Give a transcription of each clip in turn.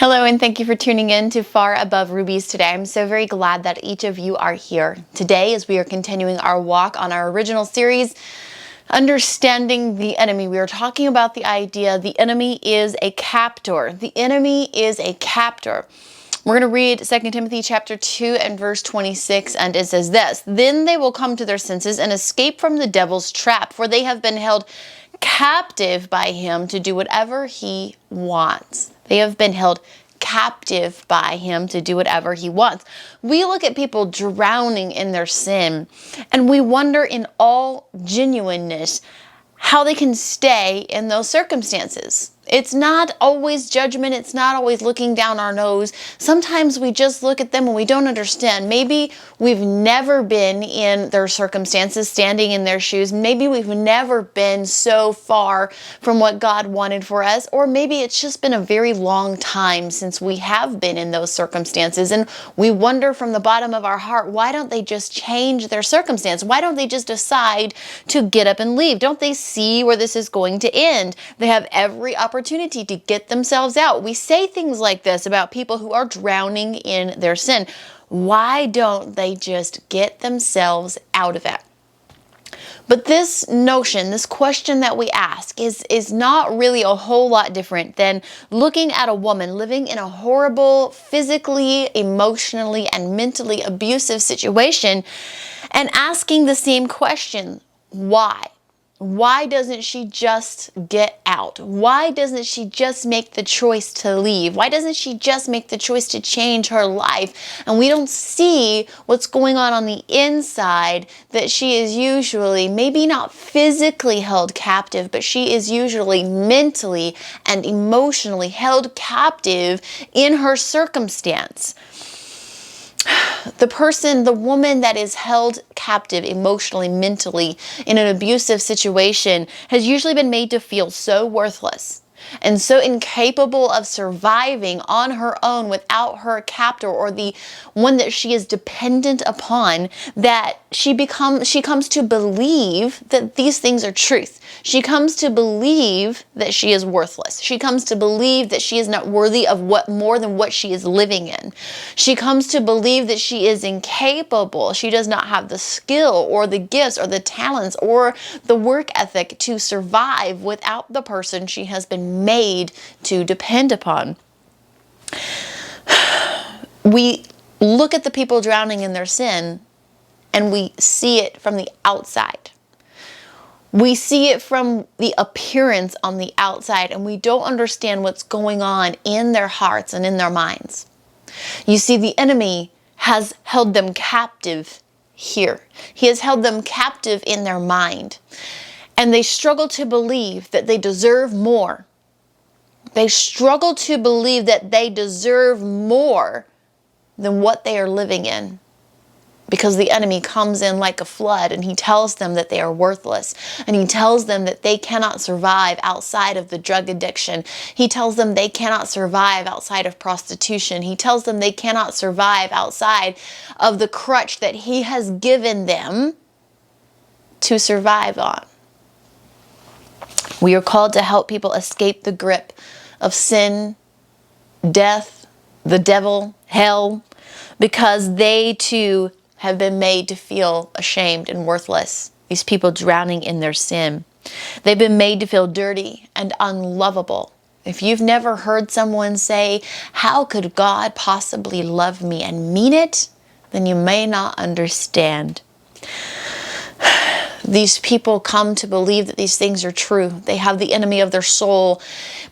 Hello, and thank you for tuning in to Far Above Rubies today. I'm so very glad that each of you are here today as we are continuing our walk on our original series, Understanding the Enemy. We are talking about the idea the enemy is a captor. The enemy is a captor. We're going to read 2 Timothy chapter 2 and verse 26, and it says this: "Then they will come to their senses and escape from the devil's trap, for they have been held captive by him to do whatever he wants." They have been held captive by him to do whatever he wants. We look at people drowning in their sin, and we wonder in all genuineness how they can stay in those circumstances. It's not always judgment. It's not always looking down our nose. Sometimes we just look at them and we don't understand. Maybe we've never been in their circumstances, standing in their shoes. Maybe we've never been so far from what God wanted for us. Or maybe it's just been a very long time since we have been in those circumstances. And we wonder from the bottom of our heart, why don't they just change their circumstance? Why don't they just decide to get up and leave? Don't they see where this is going to end? They have every opportunity to get themselves out. We say things like this about people who are drowning in their sin. Why don't they just get themselves out of it? But this notion, this question that we ask is not really a whole lot different than looking at a woman living in a horrible, physically, emotionally, and mentally abusive situation and asking the same question: why? Why doesn't she just get out? Why doesn't she just make the choice to leave? Why doesn't she just make the choice to change her life? And we don't see what's going on the inside, that she is usually, maybe not physically held captive, but she is usually mentally and emotionally held captive in her circumstance. The woman that is held captive emotionally, mentally, in an abusive situation has usually been made to feel so worthless and so incapable of surviving on her own without her captor, or the one that she is dependent upon, that she comes to believe that these things are truth. She comes to believe that she is worthless. She comes to believe that she is not worthy of more than what she is living in. She comes to believe that she is incapable. She does not have the skill or the gifts or the talents or the work ethic to survive without the person she has been made to depend upon. We look at the people drowning in their sin and we see it from the outside. We see it from the appearance on the outside, and we don't understand what's going on in their hearts and in their minds. You see, the enemy has held them captive here. He has held them captive in their mind, and they struggle to believe that they deserve more. They struggle to believe that they deserve more than what they are living in, because the enemy comes in like a flood and he tells them that they are worthless, and he tells them that they cannot survive outside of the drug addiction. He tells them they cannot survive outside of prostitution. He tells them they cannot survive outside of the crutch that he has given them to survive on. We are called to help people escape the grip of sin, death, the devil, hell, because they too have been made to feel ashamed and worthless. These people drowning in their sin. They've been made to feel dirty and unlovable. If you've never heard someone say, "How could God possibly love me?" and mean it, then you may not understand. These people come to believe that these things are true. They have the enemy of their soul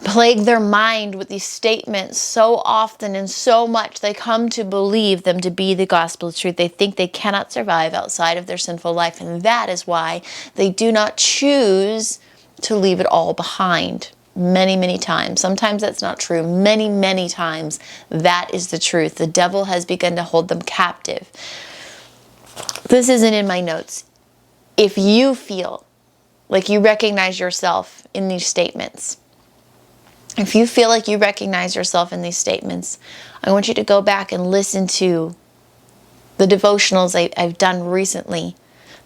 plague their mind with these statements so often and so much. They come to believe them to be the gospel truth. They think they cannot survive outside of their sinful life, and that is why they do not choose to leave it all behind. Many, many times. Sometimes that's not true. Many, many times that is the truth. The devil has begun to hold them captive. This isn't in my notes. If you feel like you recognize yourself in these statements, if you feel like you recognize yourself in these statements, I want you to go back and listen to the devotionals I've done recently,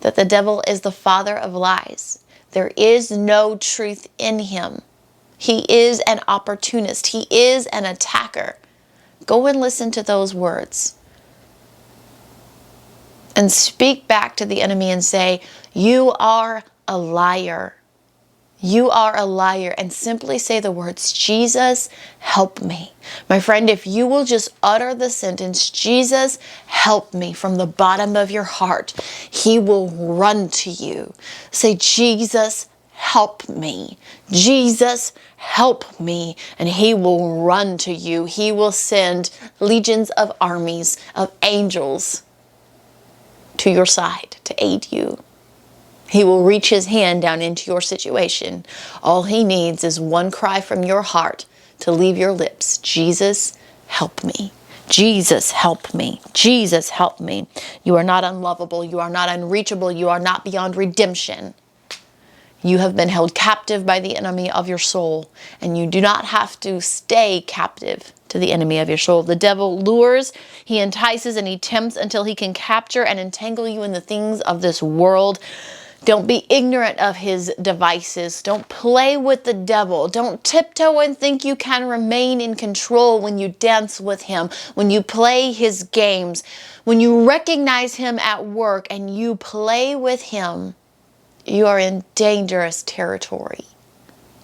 that the devil is the father of lies. There is no truth in him. He is an opportunist. He is an attacker. Go and listen to those words and speak back to the enemy and say, you are a liar. You are a liar. And simply say the words, Jesus, help me. My friend, if you will just utter the sentence, Jesus, help me, from the bottom of your heart, he will run to you. Say, Jesus, help me. Jesus, help me. And he will run to you. He will send legions of armies of angels to your side to aid you. He will reach his hand down into your situation. All he needs is one cry from your heart to leave your lips. Jesus, help me. Jesus, help me. Jesus, help me. You are not unlovable. You are not unreachable. You are not beyond redemption. You have been held captive by the enemy of your soul, and you do not have to stay captive to the enemy of your soul. The devil lures, he entices, and he tempts until he can capture and entangle you in the things of this world. Don't be ignorant of his devices. Don't play with the devil. Don't tiptoe and think you can remain in control when you dance with him, when you play his games, when you recognize him at work and you play with him. You are in dangerous territory.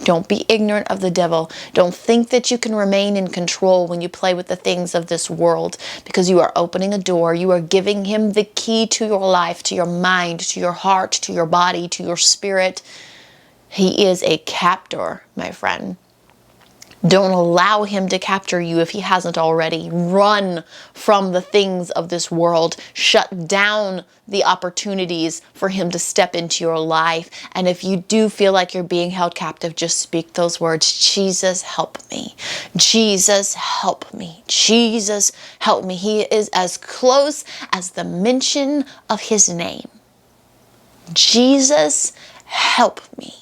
Don't be ignorant of the devil. Don't think that you can remain in control when you play with the things of this world, because you are opening a door. You are giving him the key to your life, to your mind, to your heart, to your body, to your spirit. He is a captor, my friend. Don't allow him to capture you if he hasn't already. Run from the things of this world. Shut down the opportunities for him to step into your life. And if you do feel like you're being held captive, just speak those words. Jesus, help me. Jesus, help me. Jesus, help me. He is as close as the mention of his name. Jesus, help me.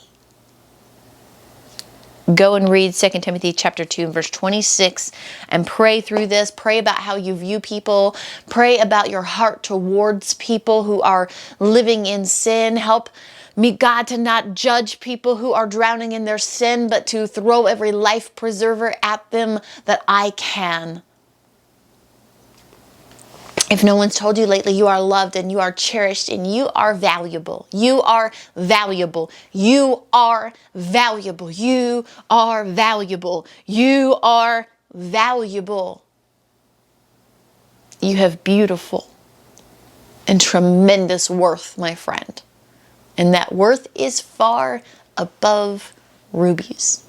Go and read 2 Timothy chapter 2, verse 26, and pray through this. Pray about how you view people. Pray about your heart towards people who are living in sin. Help me, God, to not judge people who are drowning in their sin, but to throw every life preserver at them that I can. If no one's told you lately, you are loved and you are cherished and you are valuable. You are valuable. You are valuable. You are valuable. You are valuable. You have beautiful and tremendous worth, my friend. And that worth is far above rubies.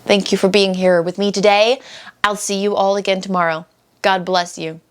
Thank you for being here with me today. I'll see you all again tomorrow. God bless you.